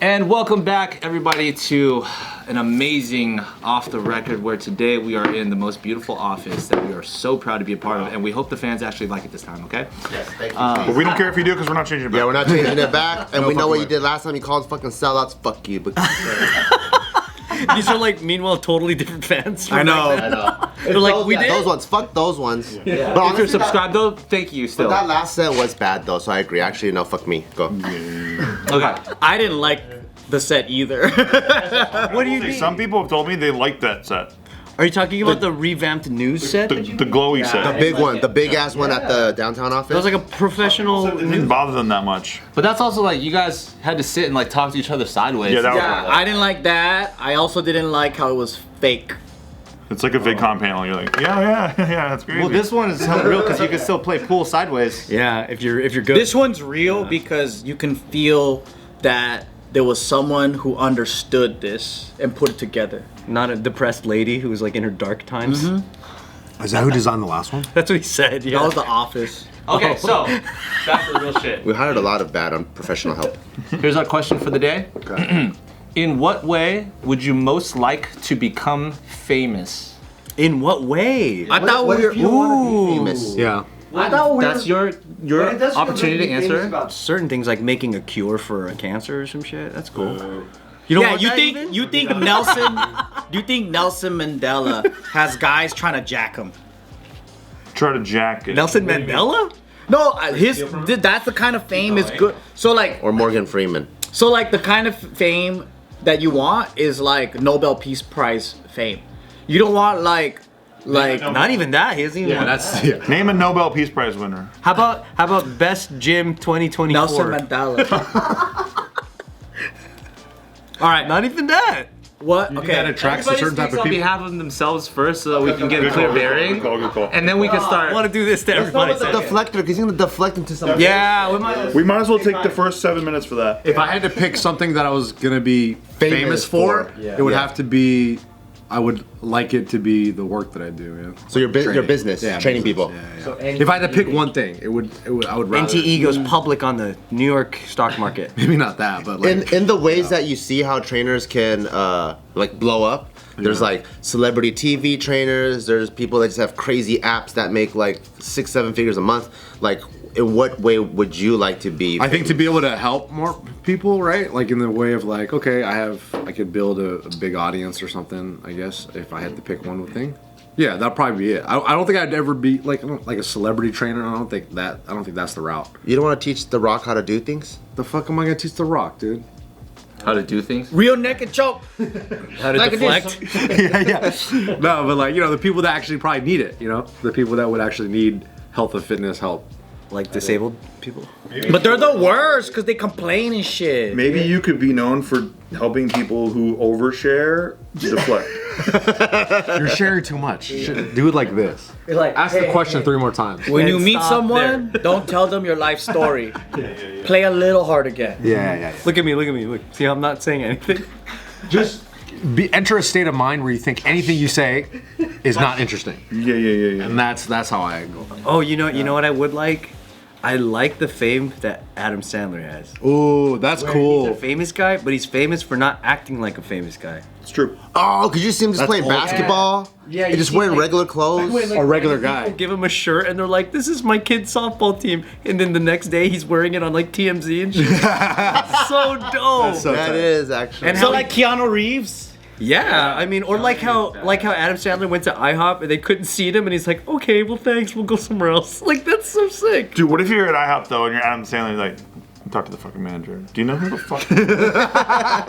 And welcome back, everybody, to an amazing Off the Record, where today we are in the most beautiful office that we are so proud to be a part of, and we hope the fans actually like it this time, okay? Yes, thank you. But we don't care if you do because we're not changing it back. Yeah, we're not changing it back, and we know what you did last time. You called fucking sellouts. Fuck you. But These are like, meanwhile, totally different fans. I know. They're like, we did? Those ones. Fuck those ones. Yeah. But If you're subscribed, though, thank you still. But that last set was bad, though, so I agree. Actually, no, fuck me. Go. Okay. I didn't like the set either. What do you mean? Some people have told me they liked that set. Are you talking about the revamped news set? The glowy set. The big one. The big-ass one at the downtown office. That was like a professional It didn't bother them that much. But that's also like, you guys had to sit and like talk to each other sideways. Yeah, that was Yeah, I didn't like that. I also didn't like how it was fake. It's like a VidCon panel. You're like, yeah, that's crazy. Well, this one is hella real because you can still play pool sideways. Yeah, if you're good. This one's real because you can feel that there was someone who understood this and put it together. Not a depressed lady who was like in her dark times. Is that who designed the last one? That's what he said. Yeah. That was The Office. Okay, so back to the real shit. We hired a lot of bad unprofessional help. Here's our question for the day. Okay. In what way would you most like to become famous? In what way? I thought What we were. if you want to be famous? Yeah. I thought That's your opportunity to answer. about certain things like making a cure for a cancer or some shit. That's cool. You know what you that think even? you think Nelson you think Nelson Mandela has guys trying to jack him? Try to jack it. Nelson Mandela? No, that's the kind of fame is good. So like Or Morgan Freeman. the kind of fame that you want is like Nobel Peace Prize fame. You don't want like not even that. He doesn't even want That's Name a Nobel Peace Prize winner. How about best gym 2024? Nelson Mandela. All right, not even that. What? That Okay. attracts a Everybody certain type speaks of on people. behalf of themselves first so that we can get a clear bearing. Good call. And then we can I start. want to do this to everybody. The deflector, because he's going to deflect into something. Yeah, we might. We might as well take the first 7 minutes for that. If I had to pick something that I was gonna be famous for, it would have to be. I would like it to be the work that I do. Yeah. So your business, training people. Yeah. If I had to pick one thing, it would. I would rather. NTE goes public on the New York stock market. Maybe not that, but like. In the ways that you see how trainers can like blow up, there's like celebrity TV trainers, there's people that just have crazy apps that make like 6-7 figures a month. Like, in what way would you like to be? I think to be able to help more people, right? Like in the way of like, okay, I could build a big audience or something. I guess if I had to pick one thing, yeah, that'd probably be it. I don't think I'd ever be like a celebrity trainer. I don't think that's the route. You don't want to teach The Rock how to do things? The fuck am I gonna teach The Rock, dude? How to do things? Real naked choke. How to deflect. yeah. No, but like the people that actually probably need it. The people that would actually need health and fitness help. Like disabled people. But they're the worst because they complain and shit. Maybe you could be known for helping people who overshare deflect. You're sharing too much. Do it like this. Like, Ask the question 3 more times. when you meet someone, don't tell them your life story. Play a little hard again. Yeah. Look at me. Look. See, I'm not saying anything. Just enter a state of mind where you think anything you say is not interesting. Yeah. And that's how I go. Oh, you know what I would like? I like the fame that Adam Sandler has. Ooh, that's He's a cool. famous guy, but he's famous for not acting like a famous guy. It's true. Oh, could you see him just playing basketball? Yeah, And just wearing regular clothes? A regular guy. Give him a shirt and they're like, "This is my kid's softball team," and then the next day he's wearing it on like TMZ and shit. So dope. That is actually. And so like Keanu Reeves. Yeah, I mean, or like how Adam Sandler went to IHOP and they couldn't seat him, and he's like, "Okay, well, thanks, we'll go somewhere else." Like, that's so sick. Dude, what if you're at IHOP though and you're Adam Sandler and you're like, talk to the fucking manager. Do you know who the fuck?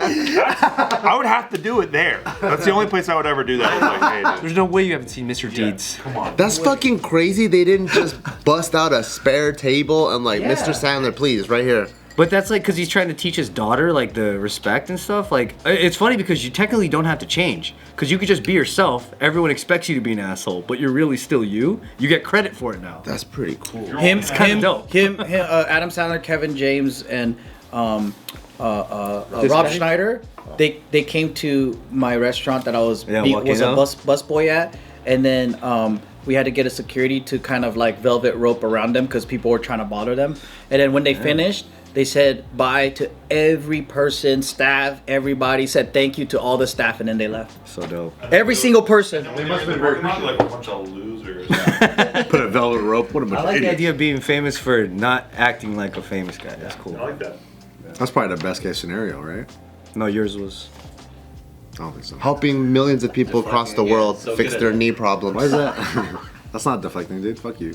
I would have to do it there. That's the only place I would ever do that. It's like, hey, dude. There's no way you haven't seen Mr. Deeds. Come on. That's fucking crazy. They didn't just bust out a spare table and like, Mr. Sandler, please, right here. But that's like because he's trying to teach his daughter like the respect and stuff. Like, it's funny because you technically don't have to change because you could just be yourself. Everyone expects you to be an asshole, but you're really still you. You get credit for it now. That's pretty cool. Kinda dope. Adam Sandler, Kevin James, and Rob Schneider. They came to my restaurant that I was a busboy at, and then we had to get a security to kind of like velvet rope around them because people were trying to bother them. And then when they finished, they said bye to every person, staff, everybody, said thank you to all the staff, and then they left. So dope. Every single person. They must have been working like a bunch of losers. Put a velvet rope. What a bunch I of like the idiots. idea of being famous for not acting like a famous guy. That's cool. I like that. That's probably the best case scenario, right? No, yours was. I don't think so. Helping millions of people across the world fix their knee problems. Why is that? That's not deflecting, dude. Fuck you.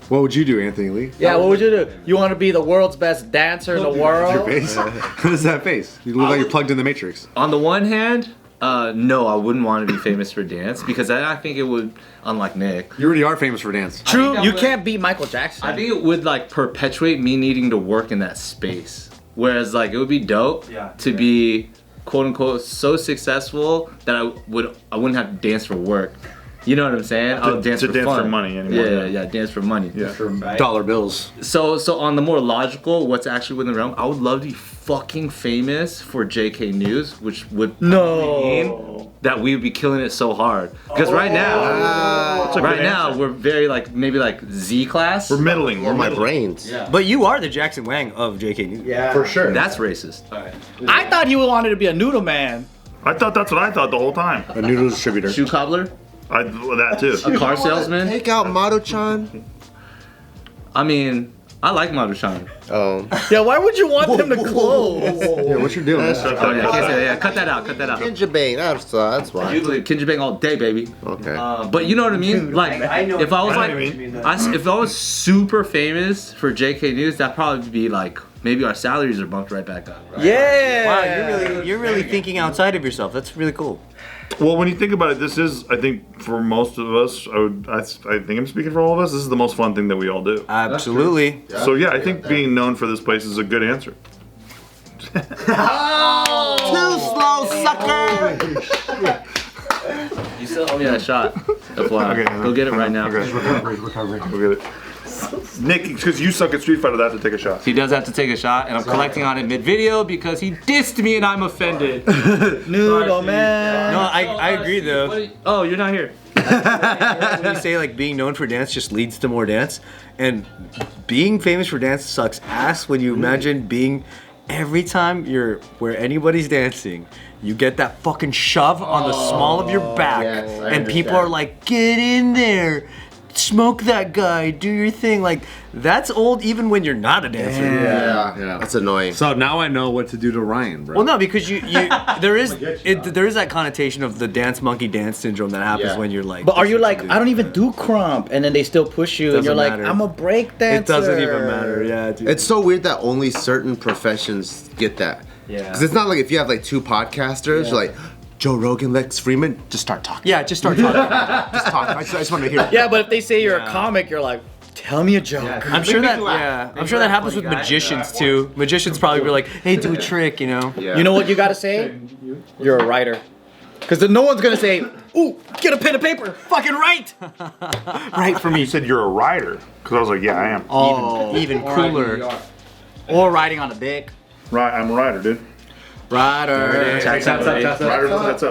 What would you do, Anthony Lee? Yeah, what would you do? You want to be the world's best dancer in the Your world? face? What is that face? You look like you're plugged in the Matrix. On the one hand, no, I wouldn't want to be famous for dance because I think it would, unlike Nick, You already are famous for dance. True, you can't beat Michael Jackson. I think it would like perpetuate me needing to work in that space. Whereas like it would be dope to be quote unquote so successful that I wouldn't have to dance for work. You know what I'm saying? I would dance to for dance fun. for money anymore. Yeah, dance for money. Yeah. Dollar bills. So on the more logical, what's actually within the realm, I would love to be fucking famous for jknews, which would mean that we would be killing it so hard. Because right now we're very like maybe like Z class. We're middling. Or my brains. But you are the Jackson Wang of JK News. yeah. For sure. That's racist. I thought you wanted to be a noodle man. I thought that's what I thought the whole time. A noodle distributor. Shoe cobbler, That too. a car salesman. Take out Maruchan. I mean, I like Maruchan. Oh. Yeah, why would you want them to close? Yeah, what you doing? Oh yeah, I can't say that. Yeah, cut that out. Cut that out. Kinjabane. That's why. Usually Kinja Bang all day, baby. Okay. But you know what I mean? Like, if I was like, if I was super famous for JK News, that'd probably be like, maybe our salaries are bumped right back up. Right? Yeah. Wow, you're really thinking outside of yourself. That's really cool. Well, when you think about it, this is, I think, for most of us, I think I'm speaking for all of us, this is the most fun thing that we all do. Absolutely. So yeah, I think being known for this place is a good answer. Too slow, sucker. You still owe me that shot. FYI. Go get it right now. Okay. Go get it. Nick, because you suck at Street Fighter, I have to take a shot. He does have to take a shot, and I'm collecting on it mid-video because he dissed me and I'm offended. Noodle man. No, I agree though. Oh, you're not here. When you say like being known for dance just leads to more dance, and being famous for dance sucks ass when you imagine being every time you're where anybody's dancing, you get that fucking shove on the small of your back, yes, I and people understand. are like, get in there. Smoke that guy, do your thing. Like, that's old even when you're not a dancer. Yeah. That's annoying. So now I know what to do to Ryan, bro. Well, no, because there is that connotation of the dance monkey dance syndrome that happens when you're like. But are you this is like, what to do. I don't even do crump, and then they still push you, and Doesn't you're like, matter. I'm a break dancer. It doesn't even matter. Yeah, dude. It's so weird that only certain professions get that. Yeah. Because it's not like if you have like two podcasters, you're like, Joe Rogan, Lex Freeman, just start talking. Yeah, just start talking. Just talk. I just want to hear it. Yeah, but if they say you're a comic, you're like, tell me a joke. I'm sure that happens with magicians too. Magicians probably be like, "Hey, do a trick," you know. Yeah. You know what you gotta say? You're a writer. Because no one's gonna say, ooh, get a pen and paper, fucking write. Right for me. You said you're a writer, because I was like, yeah, I am. Even cooler. Or writing on a dick. Right, I'm a writer, dude. Writer. Writer, that's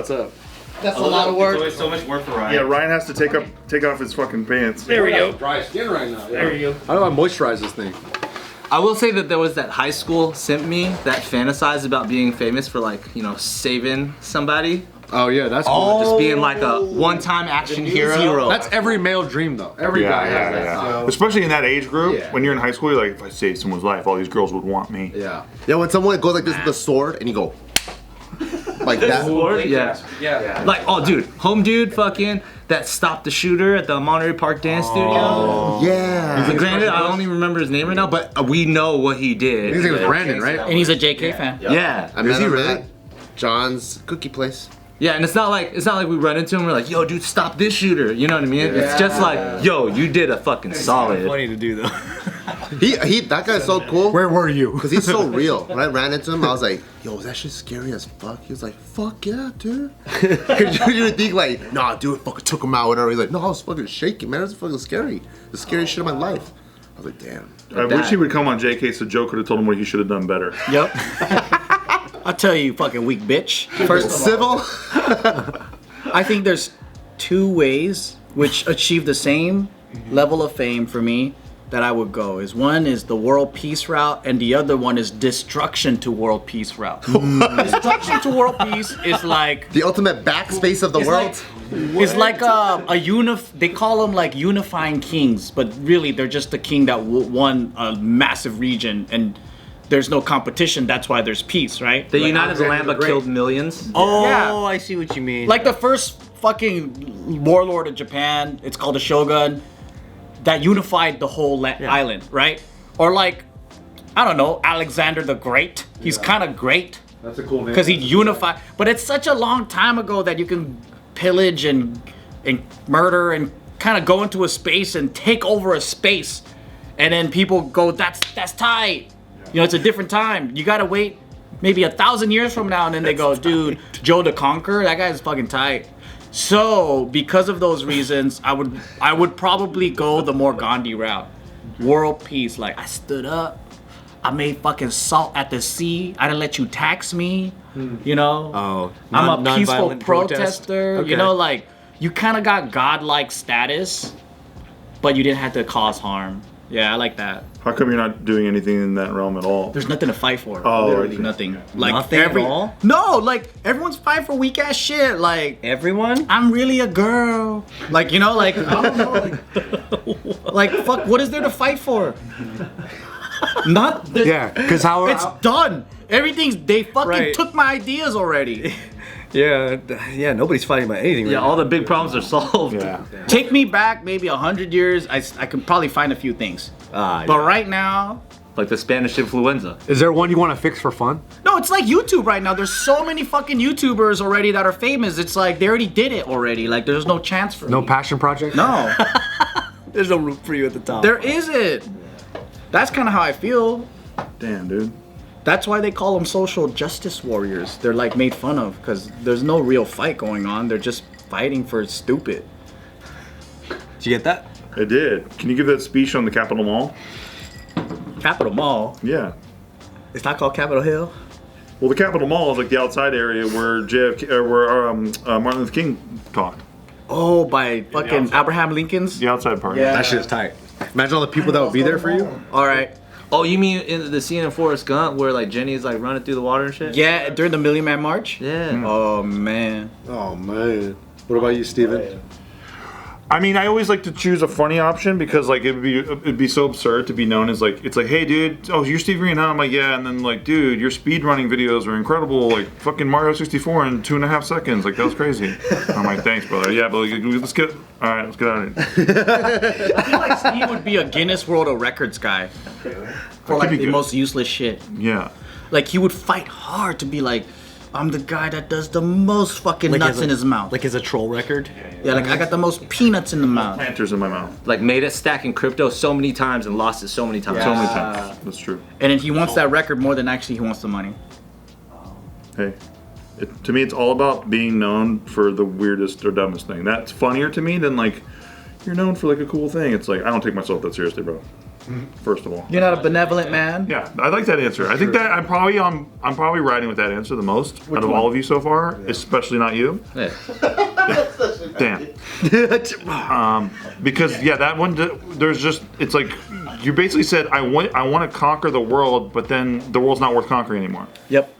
up. That's a lot of work. It's always so much work for Ryan. Yeah, Ryan has to take off his fucking pants. There we go. dry skin right now. There you go. How do I moisturize this thing? I will say that there was that high school simp me that fantasized about being famous for like, you know, saving somebody. Oh yeah, that's cool. Just being like a one-time action hero. That's every male dream though. Every guy has that. Especially in that age group, Yeah. when you're in high school, you're like, if I saved someone's life, all these girls would want me. Yeah. Yeah, when someone goes like this with the sword and you go like that. Yeah. Like, oh, dude, home dude, fucking, that stopped the shooter at the Monterey Park Dance Studio. Yeah. Granted, I don't even remember his name right now, but we know what he did. His name was Brandon, right? And he's a JK fan. Yeah. I met him at John's cookie place. Yeah, and it's not like we run into him. We're like, yo, dude, stop this shooter. You know what I mean? It's just like, yo, you did a fucking solid. Funny to do though. That guy's so cool. Where were you? Because he's so real. When I ran into him, I was like, yo, is that shit scary as fuck? He was like, fuck yeah, dude. You would think like, nah, dude, fucking took him out, whatever. He's like, no, I was fucking shaking, man. It was fucking scary. The scariest shit of my life. I was like, damn. I wish he would come on JK so Joe could have told him what he should have done better. Yep. I'll tell you, fucking weak bitch. First of all, Civil? I think there's two ways which achieve the same level of fame for me. that I would go is one is the world peace route, and the other one is destruction to world peace route. Destruction to world peace is like The ultimate backspace of the world. it's like they call them like unifying kings, but really they're just the king that won a massive region, and there's no competition. That's why there's peace, right? The United Lamba killed millions. Oh, Yeah. I see what you mean. Like the first fucking warlord of Japan, it's called a shogun, that unified the whole island, right? Or like, I don't know, Alexander the Great. He's kind of great. That's a cool name. Because he unified, but it's such a long time ago that you can pillage and murder and kind of go into a space and take over a space, and then people go, that's tight. You know, it's a different time. You gotta wait maybe 1,000 years from now, and then they go, dude, Joe the Conqueror, that guy's fucking tight. So because of those reasons, I would probably go the more Gandhi route, world peace. Like I stood up. I made fucking salt at the sea. I didn't let you tax me. You know? Oh, I'm a peaceful non-violent protest. protester. Okay. You know, like, you kind of got godlike status, but you didn't have to cause harm. Yeah, I like that. How come you're not doing anything in that realm at all? There's nothing to fight for. Oh, Literally I see. nothing. Like Nothing at all? No, like everyone's fighting for weak ass shit. Like Everyone? I'm really a girl. Like, you know, like I don't know. Like fuck, what is there to fight for? Not the, Yeah, because how it's done. They fucking Right. took my ideas already. Yeah, nobody's fighting about anything right Yeah, all the big problems are solved. Yeah. Take me back maybe 100 years. I can probably find a few things. But right now, Like the Spanish influenza. Is there one you want to fix for fun? no, it's like YouTube right now. There's so many fucking YouTubers already that are famous. It's like they already did it already. Like there's no chance for No me. passion project? No, There's no room for you at the top. there isn't. That's kind of how I feel. Damn, dude. That's why they call them social justice warriors. They're like made fun of because there's no real fight going on. They're just fighting for stupid. Did you get that? I did. Can you give that speech on the Capitol Mall? Capitol Mall. Yeah. It's not called Capitol Hill. Well, the Capitol Mall is like the outside area where Martin Luther King talked. Oh, by fucking outside. Abraham Lincoln's. The outside part. Yeah. That shit is tight. Imagine all the people that would be there for you. All right. Oh, you mean in the scene in Forrest Gump where like Jenny's like running through the water and shit? Yeah, during the Million Man March. Yeah. Oh man. Oh, man. What about you, Steven? I mean, I always like to choose a funny option because like it'd be so absurd to be known as like, it's like, hey dude, oh you're Steve Green, huh? I'm like, yeah, and then like, dude, your speed running videos are incredible, like fucking Mario 64 in 2.5 seconds, like that was crazy. I'm like, thanks brother, yeah, but like, let's get out of here. I feel like Steve would be a Guinness World of Records guy for like be the good. most useless shit. Yeah. Like he would fight hard to be like, I'm the guy that does the most fucking nuts in his mouth. Like as a troll record? Yeah, like I got the most peanuts in the mouth. Planters in my mouth. Like made it stack in crypto so many times and lost it so many times. So many times. That's true. And then he wants that record more than actually he wants the money. Hey. To me, it's all about being known for the weirdest or dumbest thing. That's funnier to me than like, you're known for like a cool thing. It's like, I don't take myself that seriously, bro. First of all. You're not a benevolent man? Yeah, I like that answer. I think that I'm probably riding with that answer the most out of all of you so far, especially not you. Yeah. Damn. Because yeah, that one there's just it's like you basically said I want to conquer the world, but then the world's not worth conquering anymore. Yep.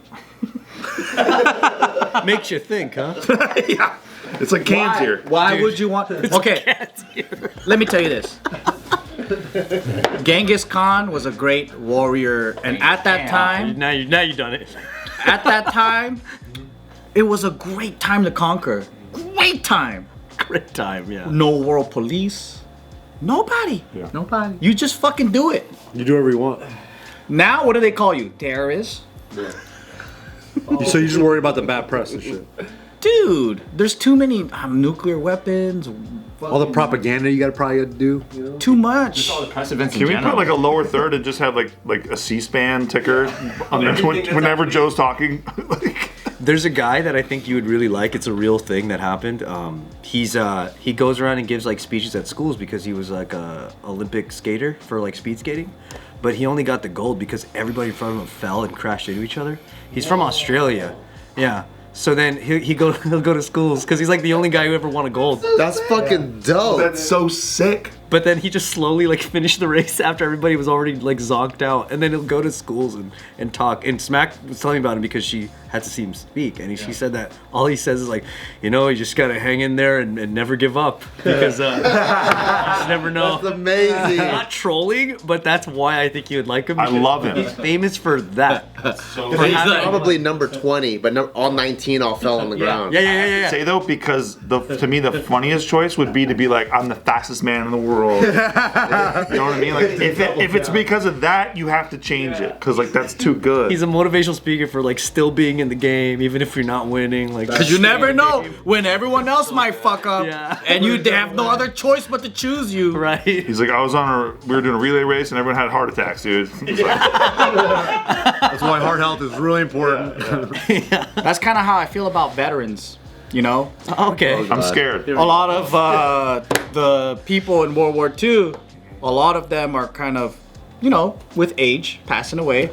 Makes you think, huh? Yeah. It's like Kane's here. Why would you want? Okay, let me tell you this. Genghis Khan was a great warrior, and at that time, Now you done it. at that time, it was a great time to conquer. Great time. Great time, yeah. No world police. Nobody. Yeah. Nobody. You just fucking do it. You do whatever you want. Now, what do they call you? Terrorist? So you're just worried about the bad press and shit. Dude, there's too many nuclear weapons. All the propaganda you probably got to do. You know? Too much. Press events in Can we general. put like a lower third and just have like a C-SPAN ticker on there whenever Joe's talking? Like, There's a guy that I think you would really like. It's a real thing that happened. He goes around and gives like speeches at schools because he was like a Olympic skater for like speed skating, but he only got the gold because everybody in front of him fell and crashed into each other. He's from Australia, yeah. So then he'll go to schools because he's like the only guy who ever won a gold. That's fucking dope. that's so sick. but then he just slowly like finished the race after everybody was already like zonked out, and then he'll go to schools and talk. And Smack was telling about him because she had to see him speak, and she said that all he says is like, you know, you just gotta hang in there and never give up because you just never know. That's amazing. Not trolling, but that's why I think you would like him. I love him. He's famous for that. So He's probably number 20, but all 19 all fell on the ground. Yeah. say though, because to me the funniest choice would be to be like, I'm the fastest man in the world. You know what I mean? Like if it's because of that, you have to change it because like that's too good. He's a motivational speaker for like still being in the game even if you're not winning. Like, Because you never know when everyone else might fuck up, and you have no other choice but to choose you. right? He's like, we were doing a relay race and everyone had heart attacks, dude. It's like, That's why heart health is really important. That's kind of how I feel about veterans. You know, Okay. I'm scared. a lot of the people in World War II, a lot of them are kind of, you know, with age, passing away,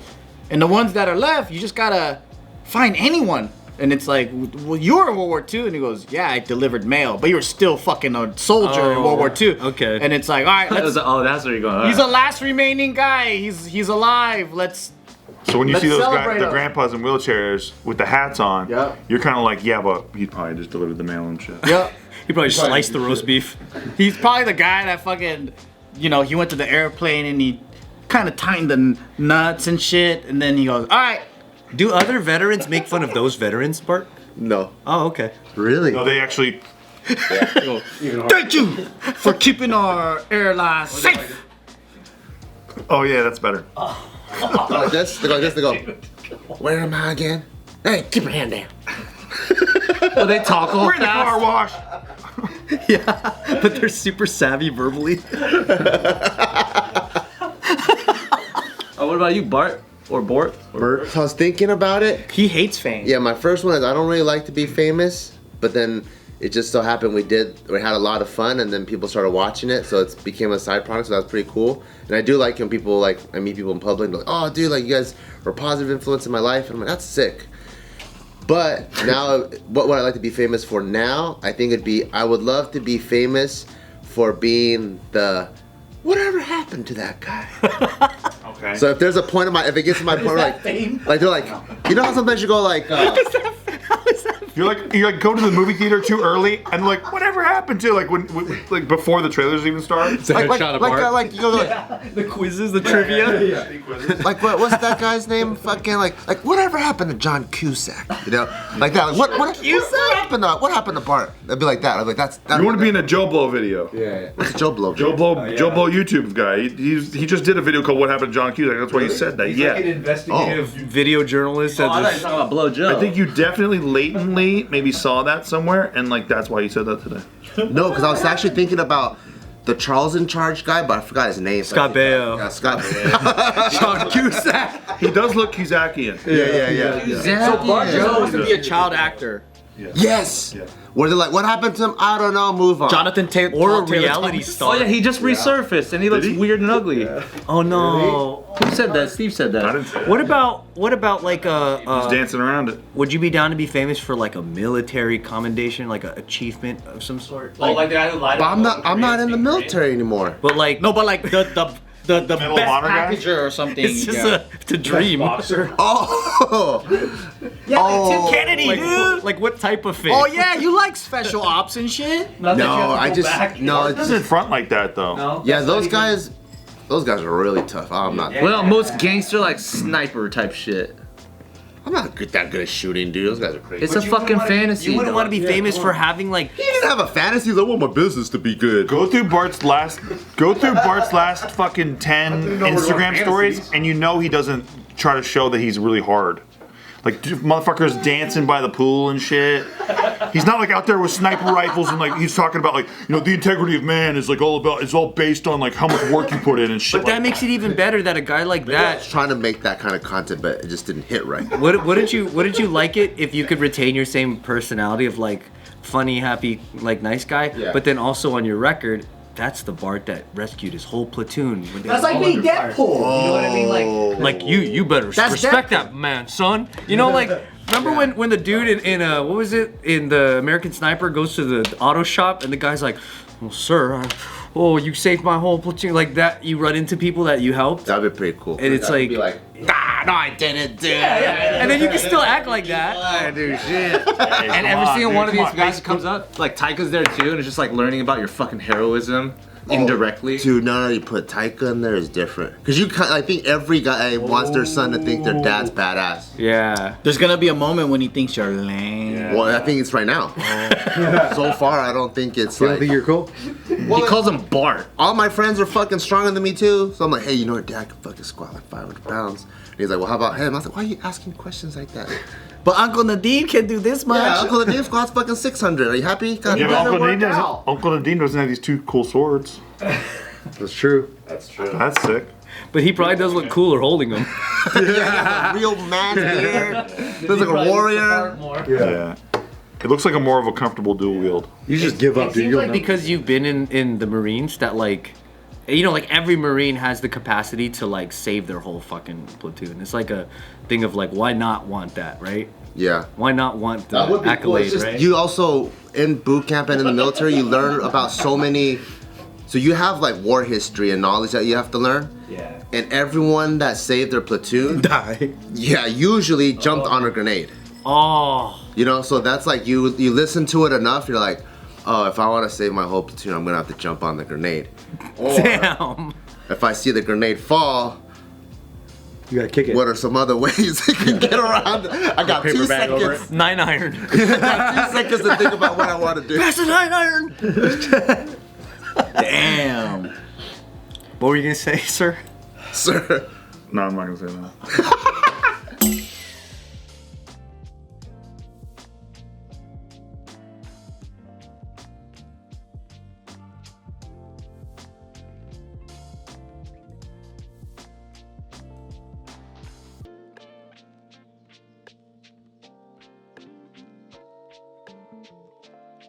and the ones that are left, you just gotta find anyone. And it's like, well, you were in World War II, and he goes, yeah, I delivered mail, but you were still fucking a soldier in World War II. Okay. And it's like, all right, let's. That's where you're going. He's the last remaining guy. He's alive. Let's. So when you Let's see those guys, celebrate the him. grandpas in wheelchairs with the hats on, Yeah. you're kind of like, yeah, but he probably just delivered the mail and shit. Yeah. He probably sliced the roast beef. He's probably the guy that fucking, you know, he went to the airplane and he kind of tightened the nuts and shit, and then he goes, all right. Do other veterans make fun of those veterans, Bart? No. Oh, okay. Really? No, they actually. Thank you for keeping our airline safe. Oh yeah, that's better. Like this? They go like this, they go, where am I again? Hey, keep your hand down. Well, they talk all We're in the car wash. Yeah, but they're super savvy verbally. Oh, what about you, Bart or Bort? So I was thinking about it. He hates fame. Yeah, my first one is I don't really like to be famous, but then it just so happened we had a lot of fun, and then people started watching it, so it became a side product, so that's pretty cool. And I do like when people, like, I meet people in public, and they're like, oh, dude, like, you guys were a positive influence in my life, and I'm like, that's sick. But now, what would I like to be famous for now? I think I would love to be famous for being the, whatever happened to that guy? Okay. So if there's a point if it gets to my point, like they're like, you know how sometimes you go like, You're like go to the movie theater too early, and like whatever happened to like when like before the trailers even start. like you go like, The quizzes, the trivia. like what's that guy's name? Fucking like whatever happened to John Cusack? You know, like that. Like, what happened to Bart? That'd be like that. I'd be like that's. You want to be in a Joe Blow video? Yeah. What's Joe Blow? Joe Blow YouTube guy. He just did a video called "What Happened to John Cusack." That's why he said that. Yeah. Investigative video journalist. Oh, I thought you were talking about Blow Joe. I think you definitely latently maybe saw that somewhere, and like that's why you said that today. No, because I was actually thinking about the Charles in Charge guy, but I forgot his name. Scott Baio. Yeah, Scott Baio. John Cusack. He does look Cusackian. Yeah. So Bart Joe wants to be a child actor. Yes. Yeah. Where they're like, what happened to him? I don't know. Move on. Jonathan Taylor. Or a reality Oh star. yeah, he just resurfaced and he looks weird and ugly. Oh no. Who said that? Steve said I that. didn't say that. What about like He's dancing around it. would you be down to be famous for like a military commendation, like an achievement of some sort? Oh, like the guy who lied. But I'm not in the military anymore. But like No, but like the best Medal of Honor guy? packager or something. it's just it's a dream. Oh. Tim Kennedy, dude. Like what type of fame? Oh yeah, you like special ops and shit. No, I just no. It It's doesn't just, front like that though. No. yeah, those guys are really tough. I'm not. Well, most gangster like sniper type shit. I'm not that good at shooting, dude. Those guys are crazy. It's a fucking fantasy. You wouldn't want to be famous for having like He didn't have a fantasy. I want my business to be good. Go through Bart's last fucking 10 Instagram stories, and you know he doesn't try to show that he's really hard. Like dude, motherfuckers dancing by the pool and shit. He's not like out there with sniper rifles and like he's talking about like the integrity of man is like it's all based on like how much work you put in and shit. But that makes it even better that a guy like that. Trying to make that kind of content, but it just didn't hit right. Wouldn't you like it if you could retain your same personality of like funny, happy, like nice guy, Yeah. but then also on your record, that's the Bart that rescued his whole platoon. When they That's were like all being under fire. Deadpool. You know what I mean? Like you better That's respect Deadpool. that man, son. You know, like remember when the dude in what was it in the American Sniper goes to the auto shop and the guy's like, well, sir, oh, you saved my whole platoon, like that. You run into people that you helped, That'd be pretty cool. and it's like, Be like, ah, no, I didn't do it. and then you can still act like that. I do shit. And every single one of these guys comes up, like Taika's there too, and it's just like learning about your fucking heroism indirectly. Dude, no, you put Taika in there is different. Because I think every guy wants their son to think their dad's badass. Yeah. There's gonna be a moment when he thinks you're lame. Well, I think it's right now. So far, I don't think it's You don't like. think you're cool? He calls him Bart. All my friends are fucking stronger than me too. So I'm like, hey, you know your dad can fucking squat like 500 pounds. And he's like, well, how about him? I was like, why are you asking questions like that? But Uncle Nadim can do this much. Yeah, Uncle Dave squats fucking 600. Are you happy? God, Yeah, it but doesn't Uncle work Nadine out. doesn't have these two cool swords. That's true. That's sick. But he probably does look cooler holding them. Yeah, real man here. Looks like a warrior. Yeah. It looks like a more of a comfortable dual wield. You just give up, It dude. seems You like don't know. because you've been in the Marines that like, you know, like every Marine has the capacity to like save their whole fucking platoon. It's like a thing of like, why not want that, right? Yeah. Why not want the That would be cool. accolade, It's just, right? you also, in boot camp and in the military, you learn about so many. So you have like war history and knowledge that you have to learn. Yeah. And everyone that saved their platoon, Die. yeah, usually jumped on a grenade. Oh. You know, so that's like you listen to it enough, you're like, oh, if I want to save my whole platoon, I'm gonna have to jump on the grenade. Or Damn. if I see the grenade fall, You gotta kick it. what are some other ways I can get around? I got 2 Paper bag over seconds. 9 iron. I got 2 seconds to think about what I want to do. That's a 9 iron. Damn. What were you gonna say, sir? Sir. No, I'm not gonna say that.